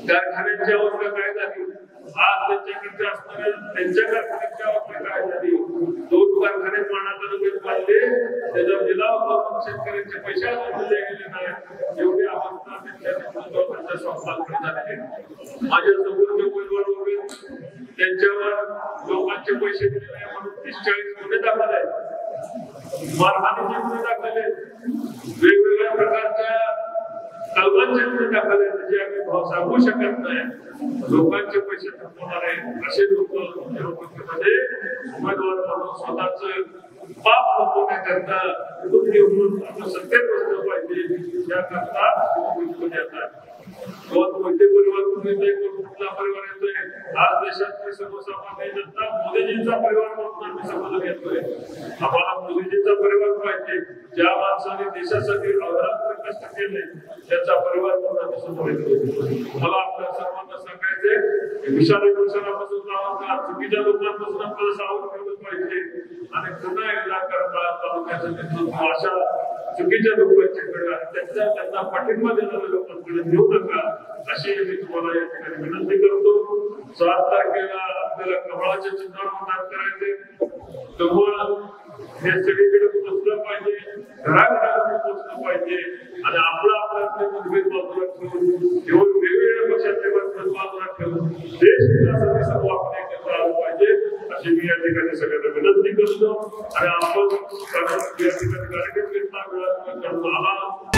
कारखान्यांची अवस्था काय झाली, आज त्यांच्याकडे असणाऱ्या त्यांच्या कारखान्याची अवस्था काय झाली, 2 कारखाने पाणा तालुक्यात बांधले, त्याचा लिलाव करून शेतकऱ्यांचे पैसे अजून दिले गेले नाही, एवढी अवस्था त्यांच्या संस्थांकडे झालेली आहे। माझ्या समोरचे पैलवान उभे, त्यांच्यावर लोकांचे पैसे दिले नाही म्हणून 30-40 गुन्हे दाखल आहेत, मारहाणीचे गुन्हे दाखल आहेत, वेगवेगळ्या प्रकारच्या कलमांचे गुन्हे दाखल आहेत, जे आम्ही भाव सांगू शकत नाही। लोकांचे पैसे थकवणारे असे लोक निवडणुकीमध्ये उमेदवार म्हणून स्वतःच पाप लपवण्याकरता कुठून घेऊन आपलं सत्तेत बसलं पाहिजे याकरता निवडणूक येतात। मोठे परिवार कुठला परिवार येतोय, आज देशातले सर्वसामान्य जनता मोदीजींचा परिवार म्हणून आम्ही समजून घेतोय। आम्हाला मोदीजींचा परिवार पाहिजे, ज्या माणसाने देशासाठी अहोरात्र कष्ट केले त्याचा परिवार म्हणून आम्ही समजून घेतोय। मला आपल्या सर्वांना सांगायचंय, विषारी प्रसारापासून चुकीच्या लोकांपासून आपल्याला सावध ठेवलं पाहिजे आणि पुन्हा एकदा करता तालुक्याचं नेतृत्व अशा चुकीच्या लोकांच्याकडे त्यांना पाठिंबा देणाऱ्या लोकांकडे देऊ नका अशी मी तुम्हाला या ठिकाणी विनंती करतो। 7 तारखेला आपल्याला कमळाच्या चिन्हावर मतदान करायचे, कमळ हे सगळीकडे पोहोचलं पाहिजे, घराघरामध्ये पोहोचलं पाहिजे आणि आपले मतभेद बाजूला ठेवून केवळ वेगवेगळ्या पक्षाचे मतभेद बाजूला ठेवून देश विकासासाठी सर्व आपण एकत्र आलं पाहिजे अशी मी या ठिकाणी सगळ्यांना विनंती करतो। आणि आपण या ठिकाणी कार्यक्रम घेतला, वेळा आला